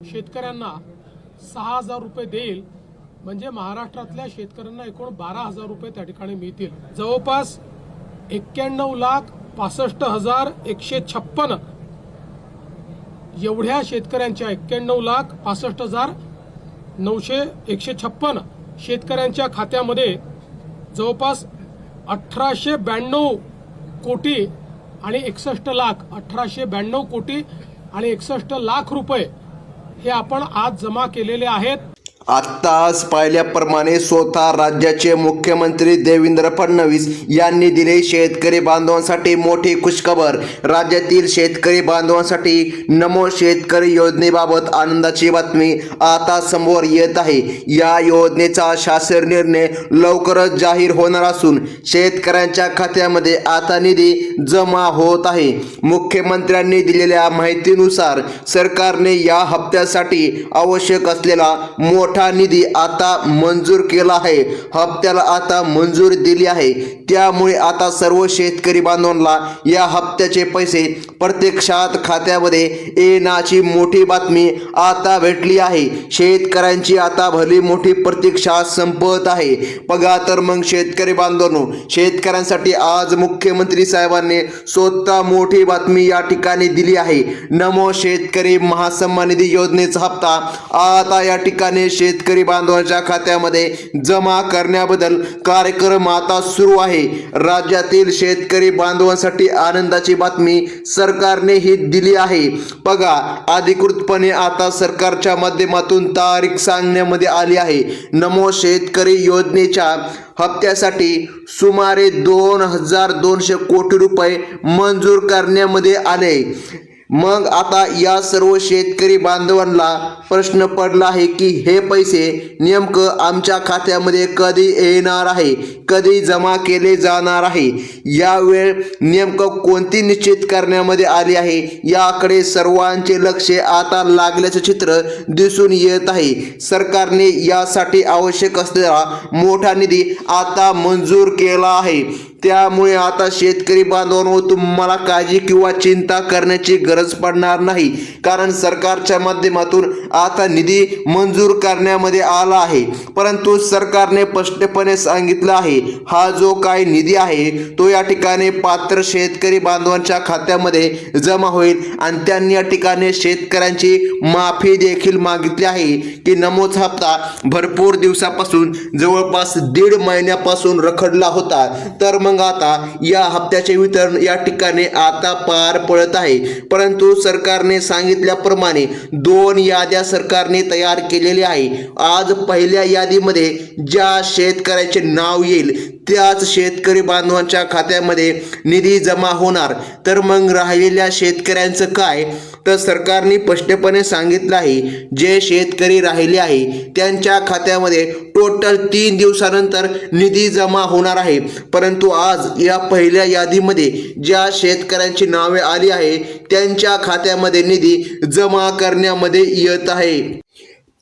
शेतकऱ्यांना 6,000 रुपये देईल म्हणजे महाराष्ट्रातल्या शेतकऱ्यांना एकूण 12,000 रुपये त्या ठिकाणी मिळतील। जवळपास 91,65,156 एवढ्या शेतकऱ्यांच्या 91,65,156 शेतकऱ्यांच्या खात्यामध्ये जवळपास 1,892 कोटी आणि 61 लाख 1,892 कोटी आणि 61 लाख रुपये हे आपण आज जमा केलेले आहेत। आत्ताच पाहिल्याप्रमाणे स्वतः राज्याचे मुख्यमंत्री देवेंद्र फडणवीस यांनी दिले शेतकरी बांधवांसाठी मोठी खुशखबर। राज्यातील शेतकरी बांधवांसाठी नमो शेतकरी योजनेबाबत आनंदाची बातमी आता समोर येत आहे। या योजनेचा शासन निर्णय लवकरच जाहीर होणार असून शेतकऱ्यांच्या खात्यामध्ये आता निधी जमा होत आहे। मुख्यमंत्र्यांनी दिलेल्या माहितीनुसार सरकारने या हप्त्यासाठी आवश्यक असलेला मोठा निधी आता मंजूर केला आहे। हप्त्याला आता मंजुरी दिली आहे, त्यामुळे आता सर्व शेतकरी बांधवांना या हप्त्याचे पैसे प्रत्यक्षात खात्यामध्ये येण्याची मोठी बातमी आता भेटली आहे। शेतकऱ्यांची आता भली मोठी प्रतीक्षा संपत आहे। बघा तर मग शेतकरी बांधवांनो, शेतकऱ्यांसाठी आज मुख्यमंत्री साहेबांनी स्वतः मोठी बातमी या ठिकाणी दिली आहे। नमो शेतकरी महासन्मान निधी योजनेचा हप्ता आता या ठिकाणी शेतकरी बांधवांच्या खात्यामध्ये जमा करण्याबद्दल कार्यक्रम आता सुरू आहे। राज्यातील शेतकरी बांधवांसाठी आनंदाची बातमी सरकारने ही दिली आहे। बघा, अधिकृतपणे आता सरकारच्या माध्यमातून तारीख सांगण्यामध्ये आली आहे। नमो शेतकरी योजनेच्या हप्त्यासाठी सुमारे 2,200 कोटी रुपये मंजूर करण्यामध्ये आले। मग आता या सर्व शेतकरी बांधवांना प्रश्न पडला आहे की हे पैसे नेमकं आमच्या खात्यामध्ये कधी येणार आहे, कधी जमा केले जाणार आहे, यावेळ नेमकं कोणती निश्चित करण्यामध्ये आली आहे, याकडे सर्वांचे लक्ष आता लागल्याचे चित्र दिसून येत आहे। सरकारने यासाठी आवश्यक असलेला मोठा निधी आता मंजूर केला आहे, त्यामुळे आता शेतकरी बांधवांनो तुम्हाला काळजी किंवा चिंता करण्याची गरज पडणार नाही, कारण सरकारच्या माध्यमातून आता निधी मंजूर करण्यामध्ये आला आहे। परंतु सरकारने स्पष्टपणे सांगितलं आहे, हा जो काही निधी आहे तो या ठिकाणी पात्र शेतकरी बांधवांच्या खात्यामध्ये जमा होईल आणि त्यांनी या ठिकाणी शेतकऱ्यांची माफी देखील मागितली आहे की नमोचा हप्ता भरपूर दिवसापासून जवळपास 1.5 महिन्यापासून रखडला होता, तर मग आता या हप्त्याचे वितरण या ठिकाणी आता पार पडत आहे। परंतु सरकारने सांगितल्याप्रमाणे 2 याद्या सरकारने तयार केलेल्या आहे। आज पहिल्या यादीमध्ये ज्या शेतकऱ्याचे नाव येईल त्याच शेतकरी बांधवांच्या खात्यामध्ये निधी जमा होणार। तर मग राहिलेल्या शेतकऱ्यांचं काय, तर सरकारने स्पष्टपणे सांगितलं आहे जे शेतकरी राहिले आहे त्यांच्या खात्यामध्ये टोटल 3 दिवसानंतर निधी जमा होणार आहे। परंतु आज या पहिल्या यादीमध्ये ज्या शेतकऱ्यांची नावे आली आहे त्यांच्या खात्यामध्ये निधी जमा करण्यामध्ये येत आहे।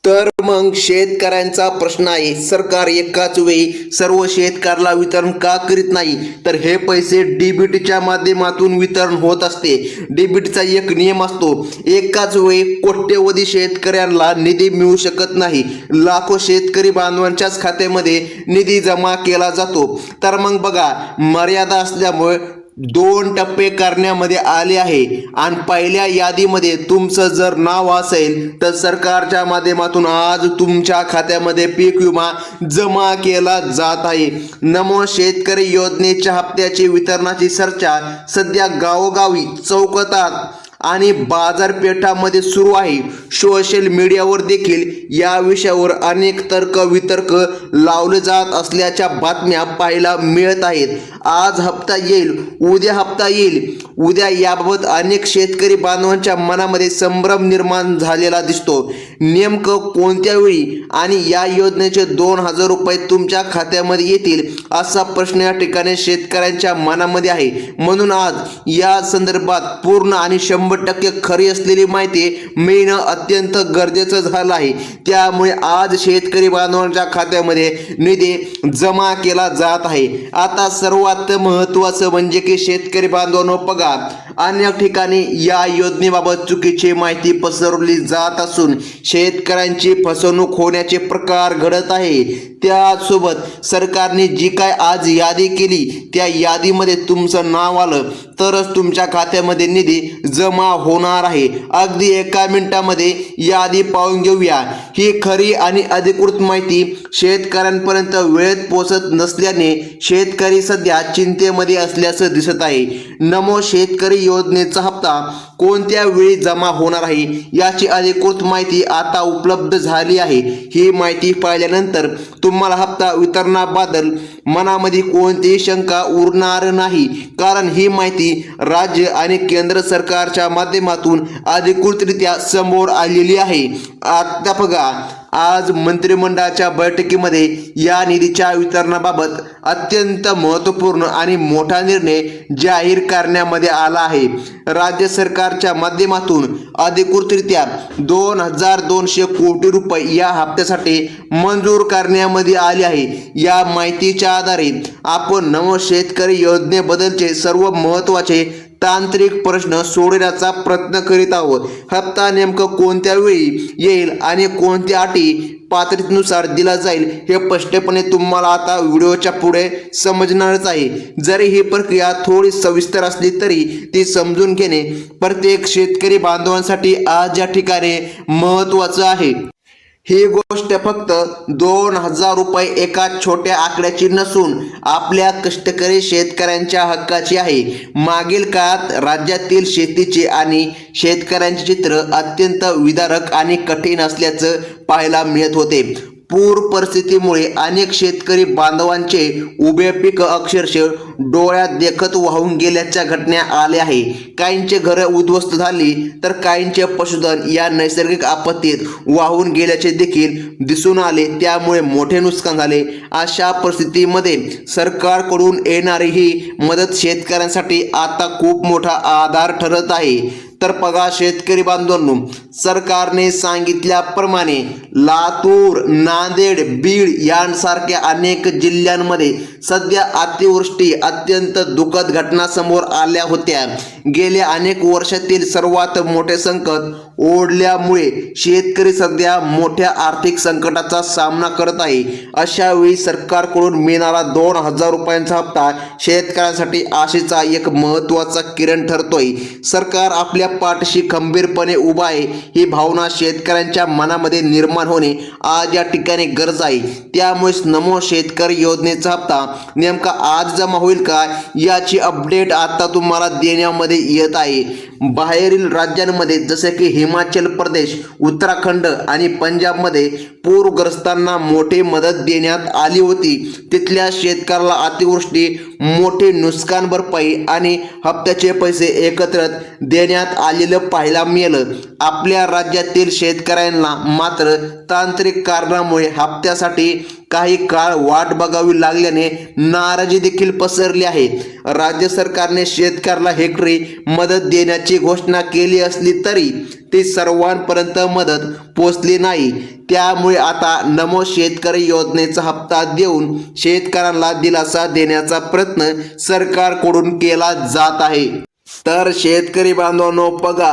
तर मग शेतकऱ्यांचा प्रश्न आहे, सरकार एकाच वेळी सर्व शेतकऱ्याला वितरण का करीत नाही, तर हे पैसे डीबीटीच्या माध्यमातून वितरण होत असते। डीबीटीचा एक नियम असतो, एकाच वेळी कोट्यवधी शेतकऱ्यांना निधी मिळू शकत नाही। लाखो शेतकरी बांधवांच्याच खात्यामध्ये निधी जमा केला जातो। तर मग बघा, मर्यादा असल्यामुळे 2 टप्पे करण्यामध्ये आले आहे आणि पहिल्या यादीमध्ये तुमचं जर नाव असेल तर सरकारच्या माध्यमातून आज तुमच्या खात्यामध्ये पीक विमा जमा केला जात आहे। नमो शेतकरी योजनेच्या हप्त्याची वितरणाची चर्चा सध्या गावोगावी, चौकात आणि बाजारपेठामध्ये सुरू आहे। सोशल मीडियावर देखील या विषयावर अनेक तर्क वितर्क लावले जात असल्याच्या बातम्या पाहायला मिळत आहेत। आज हप्ता येईल, उद्या हप्ता येईल, उद्या याबाबत अनेक शेतकरी बांधवांच्या मनामध्ये संभ्रम निर्माण झालेला दिसतो। नेमकं कोणत्या वेळी आणि या योजनेचे 2,000 रुपये तुमच्या खात्यामध्ये येतील असा प्रश्न या ठिकाणी शेतकऱ्यांच्या मनामध्ये आहे। म्हणून आज या संदर्भात पूर्ण आणि 100% खरी असलेली माहिती मिळणं अत्यंत गरजेचं झालं आहे। त्यामुळे आज शेतकरी बांधवांच्या खात्यामध्ये निधी जमा केला जात आहे। आता सर्वात महत्त्वाचं म्हणजे की शेतकरी बांधवांनो बघा, अनेक ठिकाणी या योजनेबाबत चुकीची माहिती पसरवली जात असून शेतकऱ्यांची फसवणूक होण्याचे प्रकार घडत आहे। त्यासोबत सरकारने जी काय आज यादी केली त्या यादीमध्ये तुमचं नाव आलं तरच तुमच्या खात्यामध्ये निधी जमा होणार आहे। अगदी एका मिनिटामध्ये यादी पाहून घेऊया। ही खरी आणि अधिकृत माहिती शेतकऱ्यांपर्यंत वेळेत पोहोचत नसल्याने शेतकरी सध्या चिंतेमध्ये असल्याचं दिसत आहे। नमो शेतकरी योजनेचा हप्ता कोणत्या वेळी जमा होणार आहे याची अधिकृत माहिती आता उपलब्ध झाली आहे। ही माहिती पाहिल्यानंतर तुम्हाला हप्ता वितरणाबद्दल मनामध्ये कोणतीही शंका उरणार नाही, कारण ही माहिती राज्य आणि केंद्र सरकारच्या माध्यमातून अधिकृतरित्या समोर आलेली आहे। आता बघा, आज मंत्रिमंडळाच्या बैठकीमध्ये या निधीच्या वितरणाबाबत अत्यंत महत्त्वपूर्ण आणि मोठा निर्णय जाहीर करण्यामध्ये आला आहे। राज्य सरकारच्या माध्यमातून अधिकृतरित्या 2200 कोटी रुपये या हप्त्यासाठी मंजूर करण्यामध्ये आले आहे। या माहितीच्या आधारे आपण नमो शेतकरी योजनेबद्दलचे सर्व महत्त्वाचे तांत्रिक प्रश्न सोडवण्याचा प्रयत्न करीत आहोत। हप्ता नेमकं कोणत्या वेळी येईल आणि कोणत्या अटी पात्रतेनुसार दिला जाईल हे स्पष्टपणे तुम्हाला आता व्हिडिओच्या पुढे समजणारच आहे। जरी ही प्रक्रिया थोडी सविस्तर असली तरी ती समजून घेणे प्रत्येक शेतकरी बांधवांसाठी आज या ठिकाणी महत्त्वाचं आहे। ही गोष्ट फक्त 2000 रुपये एका छोट्या आकड्याची नसून आपल्या कष्टकरी शेतकऱ्यांच्या हक्काची आहे। मागील काळात राज्यातील शेतीचे आणि शेतकऱ्यांचे चित्र अत्यंत विदारक आणि कठीण असल्याचं पाहायला मिळत होते। पूर परिस्थितीमुळे अनेक शेतकरी बांधवांचे उभे पीक अक्षरशः डोळ्यात देखत वाहून गेल्याच्या घटना आल्या आहे। काहींचे घरं उद्ध्वस्त झाली तर काहींचे पशुधन या नैसर्गिक आपत्तीत वाहून गेल्याचे देखील दिसून आले, त्यामुळे मोठे नुकसान झाले। अशा परिस्थितीमध्ये सरकारकडून येणारी ही मदत शेतकऱ्यांसाठी आता खूप मोठा आधार ठरत आहे। तर बघा शेतकरी बांधवांनो, सरकारने सांगितल्याप्रमाणे लातूर, नांदेड, बीड यांसारख्या अनेक जिल्ह्यांमध्ये सध्या अतिवृष्टी अत्यंत दुःखद घटना समोर आल्या होत्या। गेल्या अनेक वर्षातील सर्वात मोठे संकट ओढल्यामुळे शेतकरी सध्या मोठ्या आर्थिक संकटाचा सामना करत आहे। अशा वेळी सरकारकडून मिळणारा 2000 रुपयांचा हप्ता शेतकऱ्यांसाठी आशेचा एक महत्त्वाचा किरण ठरतोय। सरकार आपल्या पाठीशी खंबीरपणे उभा आहे ही भावना शेतकऱ्यांच्या मनामध्ये निर्माण होणे आज या ठिकाणी गरज आहे। त्यामुळेच नमो शेतकरी योजनेचा हप्ता नेमका आज जमा होईल का याची अपडेट आता तुम्हाला देण्यामध्ये येत आहे। बाहेरील राज्यांमध्ये जसे की हिमाचल प्रदेश, उत्तराखंड आणि पंजाबमध्ये पूरग्रस्तांना मोठी मदत देण्यात आली होती। तिथल्या शेतकऱ्याला अतिवृष्टी, मोठे नुकसान भरपाई आणि हप्त्याचे पैसे एकत्र देण्यात आलेलं पाहायला मिळालं। आपल्या राज्यातील शेतकऱ्यांना मात्र तांत्रिक कारणामुळे हप्त्यासाठी काही काळ वाट बघावी लागल्याने नाराजी देखील पसरली आहे। राज्य सरकारने शेतकऱ्याला हेक्टरी मदत देण्याची घोषणा केली असली तरी ती सर्वांपर्यंत मदत पोहोचली नाही। त्यामुळे आता नमो शेतकरी योजनेचा हप्ता देऊन शेतकऱ्यांना दिलासा देण्याचा प्रयत्न सरकारकडून केला जात आहे। तर शेतकरी बांधवांनो बघा,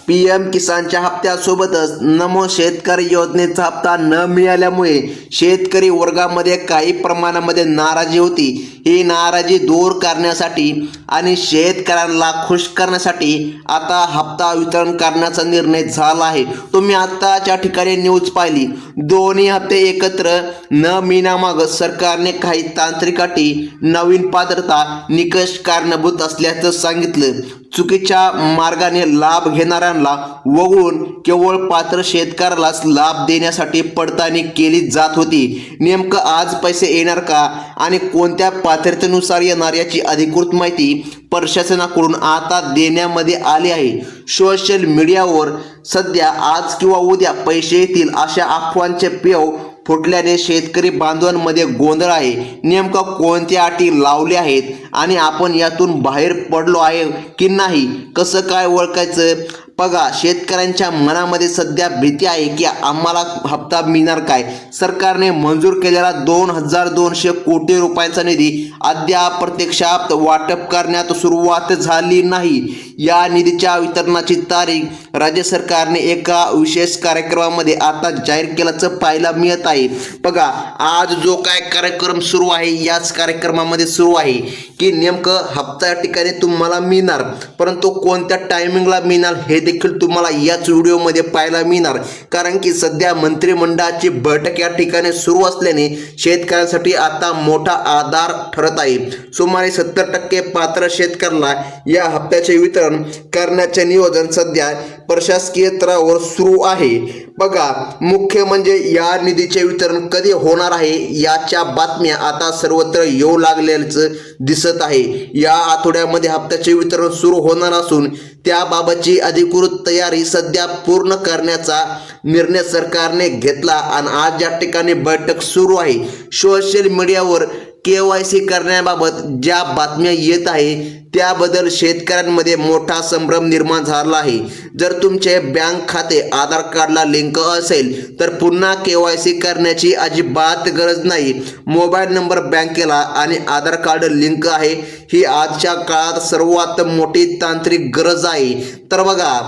PM किसानच्या हप्त्यासोबतच नमो शेतकरी योजनेचा हप्ता न मिळाल्यामुळे शेतकरी वर्गामध्ये काही प्रमाणामध्ये नाराजी होती। ही नाराजी दूर करण्यासाठी आणि शेतकऱ्यांना खुश करण्यासाठी आता हप्ता वितरण करण्याचा निर्णय झाला आहे। तुम्ही आताच्या ठिकाणी न्यूज पाहिली, दोन्ही हप्ते एकत्र न मिळण्यामागं सरकारने काही तांत्रिक अटी, नवीन पात्रता निकष कारणीभूत असल्याचं सांगितलं। चुकीच्या मार्गाने लाभ घेणाऱ्यांना वगळून केवळ पात्र शेतकऱ्यालाच लाभ देण्यासाठी पडताळणी केली जात होती। नेमकं आज पैसे येणार का आणि कोणत्या पात्रतेनुसार येणार याची अधिकृत माहिती प्रशासनाकडून आता देण्यामध्ये आली आहे। सोशल मीडियावर सध्या आज किंवा उद्या पैसे येतील अशा अफवांचे पेव फुटल्याने शेतकरी बांधवांमध्ये गोंधळ आहे। नेमका कोणत्या अटी लावल्या आहेत आणि आपण यातून बाहेर पडलो आहे की नाही, कसं काय ओळखायचं? बघा, शेतकऱ्यांच्या मनामध्ये सध्या भीती आहे की आम्हाला हप्ता मिळणार काय. सरकारने मंजूर केलेला 2200 कोटी रुपयांचा निधी अद्याप प्रत्यक्षात वाटप करण्यात सुरुवात झाली नाही. या निधीच्या वितरणाची तारीख राज्य सरकारने एका विशेष कार्यक्रमामध्ये आता जाहीर केल्याचं पाहायला मिळत आहे. बघा, आज जो काय कार्यक्रम सुरू आहे याच कार्यक्रमामध्ये सुरू आहे की नेमकं हप्ता या ठिकाणी तुम्हाला मिळणार, परंतु कोणत्या टायमिंगला मिळणार हे देखील तुम्हाला याच व्हिडिओमध्ये पाहायला मिळणार. कारण की सध्या मंत्रिमंडळाची बैठक या ठिकाणी सुरू असल्याने शेतकऱ्यांसाठी आता मोठा आधार ठरत आहे. सुमारे 70% पात्र शेतकऱ्यांना या हप्त्याचे वितरण करण्याचे नियोजन सध्या प्रशासकीय स्तरावर सुरू आहे. बघा, मुख्य म्हणजे या निधीचे वितरण कधी होणार आहे याच्या बातम्या आता सर्वत्र येऊ लागल्याचं दिसत आहे. या आठवड्यामध्ये हप्त्याचे वितरण सुरू होणार असून त्याबाबतची अधिकृत तयारी सध्या पूर्ण करण्याचा निर्णय सरकारने घेतला आणि आज या ठिकाणी बैठक सुरू आहे. सोशल मीडियावर KYC करण्याबाबत ज्या बातम्या येत आहे त्याबद्दल शेतकऱ्यांमध्ये मोठा संभ्रम निर्माण झाला आहे. जर तुमचे बँक खाते आधार कार्डला लिंक असेल तर पुन्हा KYC करण्याची अजिबात गरज नाही. मोबाईल नंबर बँकेला आणि आधार कार्ड लिंक आहे ही आजच्या काळात सर्वात मोठी तांत्रिक गरज आहे. तर बघा,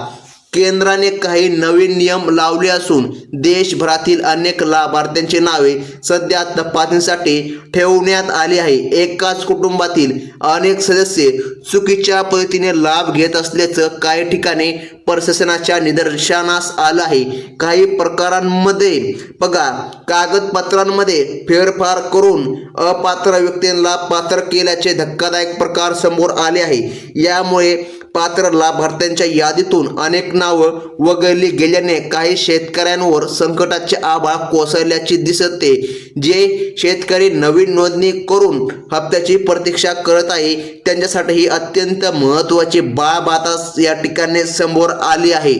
केंद्राने काही नवीन नियम लावले असून देशभरातील अनेक लाभार्थ्यांची नावे सध्या तपासणीसाठी ठेवण्यात आली आहे. एकाच कुटुंबातील अनेक सदस्य चुकीच्या पद्धतीने लाभ घेत असल्याचं काही ठिकाणी प्रशासनाच्या निदर्शनास आलं आहे. काही प्रकारांमध्ये बघा, कागदपत्रांमध्ये फेरफार करून अपात्र व्यक्तींना पात्र केल्याचे धक्कादायक प्रकार समोर आले आहे. यामुळे पात्र लाभार्थ्यांच्या यादीतून अनेक नावं वगळली गेल्याने काही शेतकऱ्यांवर संकटाचे आभाळ कोसळल्याचे दिसते. जे शेतकरी नवीन नोंदणी करून हप्त्याची प्रतीक्षा करत आहे त्यांच्यासाठी ही अत्यंत महत्त्वाची बाब आता या ठिकाणी समोर आली आहे.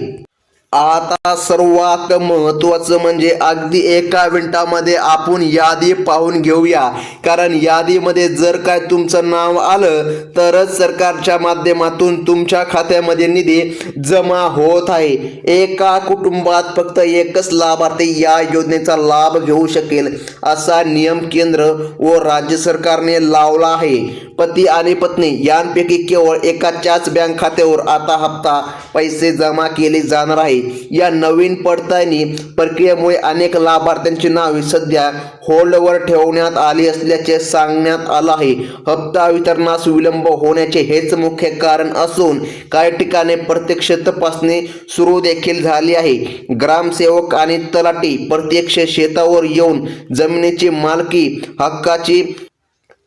आता सर्वात महत्त्वाचं म्हणजे अगदी एका मिनिटामध्ये आपण यादी पाहून घेऊया. कारण यादीमध्ये जर काय तुमचं नाव आलं तरच सरकारच्या माध्यमातून तुमच्या खात्यामध्ये निधी जमा होत आहे. एका कुटुंबात फक्त एकच लाभार्थी या योजनेचा लाभ घेऊ शकेल असा नियम केंद्र व राज्य सरकारने लावला आहे. पती आणि पत्नी यांपैकी केवळ एकाच्याच बँक खात्यावर आता हप्ता पैसे जमा केले जाणार आहे. या नवीन पडताळणी प्रक्रियेमुळे अनेक लाभार्थ्यांची नावे सध्या होल्डवर ठेवण्यात आली असल्याचे सांगण्यात आलं आहे. हप्ता वितरणास विलंब होण्याचे हेच मुख्य कारण असून काही ठिकाणी प्रत्यक्ष तपासणी सुरू देखील झाली आहे. ग्रामसेवक आणि तलाठी प्रत्यक्ष शेतावर येऊन जमिनीची मालकी हक्काची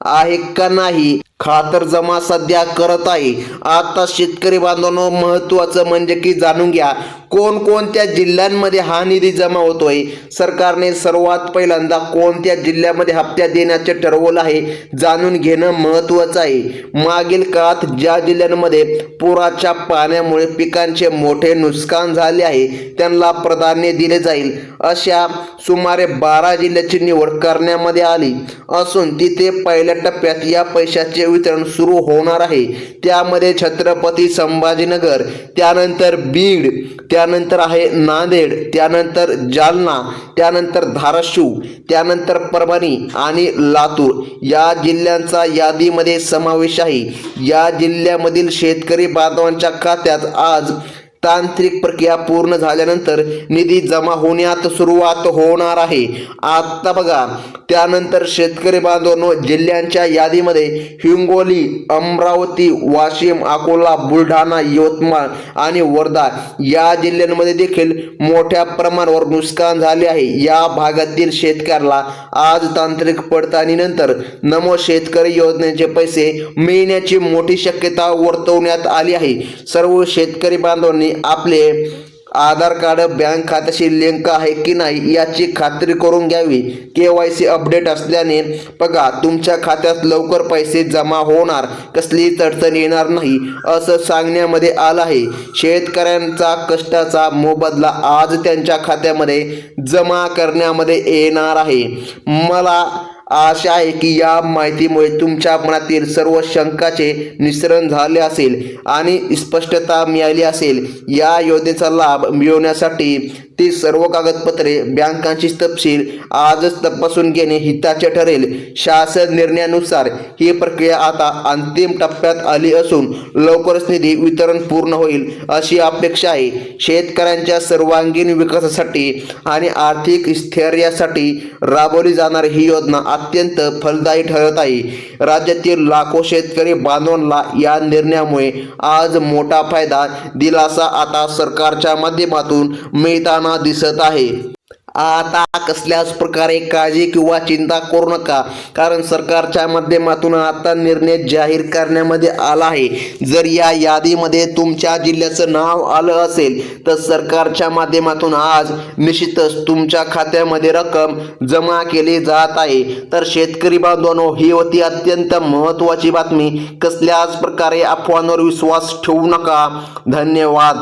आहे का नाही खातरजमा सध्या करत आहे. आता शेतकरी बांधवांनो, महत्त्वाचं म्हणजे की जाणून घ्या कोणकोणत्या जिल्ह्यांमध्ये हा निधी जमा होतोय. सरकारने सर्वात पहिल्यांदा कोणत्या जिल्ह्यामध्ये हप्त्या देण्याचे ठरवलं आहे जाणून घेणं महत्त्वाचं आहे. मागील काळात ज्या जिल्ह्यांमध्ये पुराच्या पाण्यामुळे पिकांचे मोठे नुकसान झाले आहे त्यांना प्राधान्य दिले जाईल अशा सुमारे 12 जिल्ह्याची निवड करण्यामध्ये आली असून तिथे पहिल्या टप्प्यात या पैशाचे वितरण सुरू होणार आहे. त्यामध्ये छत्रपती संभाजीनगर, त्यानंतर बीड, त्यानंतर आहे नांदेड, त्यानंतर जालना, त्यानंतर धाराशिव, त्यानंतर परभणी आणि लातूर या जिल्ह्यांचा यादीमध्ये समावेश आहे. या जिल्ह्यामधील शेतकरी बांधवांच्या खात्यात आज तांत्रिक प्रक्रिया पूर्ण झाल्यानंतर निधी जमा होण्यात सुरुवात होणार आहे. आता बघा, त्यानंतर शेतकरी बांधवांनो, जिल्ह्यांच्या यादीमध्ये हिंगोली, अमरावती, वाशिम, अकोला, बुलढाणा, यवतमाळ आणि वर्धा या जिल्ह्यांमध्ये देखील मोठ्या प्रमाणावर नुकसान झाले आहे. या भागातील शेतकऱ्याला आज तांत्रिक पडताळणीनंतर नमो शेतकरी योजनेचे पैसे मिळण्याची मोठी शक्यता वर्तवण्यात आली आहे. सर्व शेतकरी बांधवांनी आपले आधार कार्ड बँक खात्याशी लिंक आहे की नाही याची खात्री करून घ्यावी. KYC अपडेट असल्याने बघा, तुमच्या खात्यात लवकर पैसे जमा होणार, कसलीही अडचण येणार नाही असं सांगण्यामध्ये आलं आहे. शेतकऱ्यांचा कष्टाचा मोबदला आज त्यांच्या खात्यामध्ये जमा करण्यामध्ये येणार आहे. मला आशा आहे की या माहितीमुळे तुमच्या मनातील सर्व शंकाचे निस्सरण झाले असेल आणि स्पष्टता मिळाली असेल. या योजनेचा लाभ मिळवण्यासाठी ती सर्व कागदपत्रे, बँकांची तपशील आजच तपासून घेणे हिताचे ठरेल. शासन निर्णयानुसार ही प्रक्रिया आता अंतिम टप्प्यात आली असून लवकरच निधी वितरण पूर्ण होईल अशी अपेक्षा आहे. शेतकऱ्यांच्या सर्वांगीण विकासासाठी आणि आर्थिक स्थैर्यासाठी राबवली जाणारी ही योजना अत्यंत फलदायी ठरत आहे. राज्यातील लाखो शेतकरी बांधवांना या निर्णयामुळे आज मोठा फायदा, दिलासा आता सरकारच्या माध्यमातून मिळताना दिसत आहे. आता कसल्याच प्रकारे काळजी किंवा चिंता करू नका, कारण सरकारच्या माध्यमातून आता निर्णय जाहीर करण्यामध्ये आला आहे. जर या यादीमध्ये तुमच्या जिल्ह्याचं नाव आलं असेल तर सरकारच्या माध्यमातून आज निश्चितच तुमच्या खात्यामध्ये रक्कम जमा केली जात आहे. तर शेतकरी बांधवांनो, ही होती अत्यंत महत्त्वाची बातमी. कसल्याच प्रकारे अफवांवर विश्वास ठेवू नका. धन्यवाद.